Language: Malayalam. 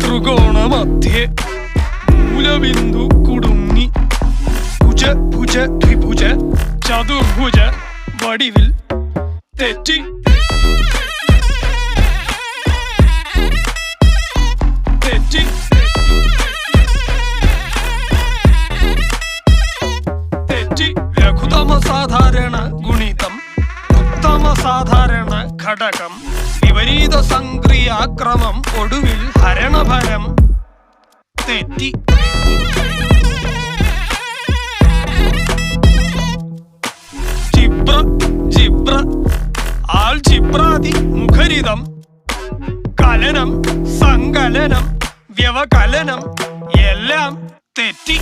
ത്രികോണമധ്യേ മൂലബിന്ദു കുടുങ്ങി ഭുജ ഭുജ ത്രിഭുജ ചതുർഭുജ വടിവിൽ തെറ്റി തെറ്റി തെറ്റി ലഘുതമ സാധാരണ ഗുണിതം ഉത്തമ സാധാരണ ഘടകം വിപരീത സംക്രിയാക്രമം ഒടുവിൽ ഹരണഭരം തെറ്റി ജിബ്ര ജിബ്ര ആൾജിബ്രാദി മുഖരിതം കലനം സങ്കലനം വ്യവകലനം എല്ലാം തെറ്റി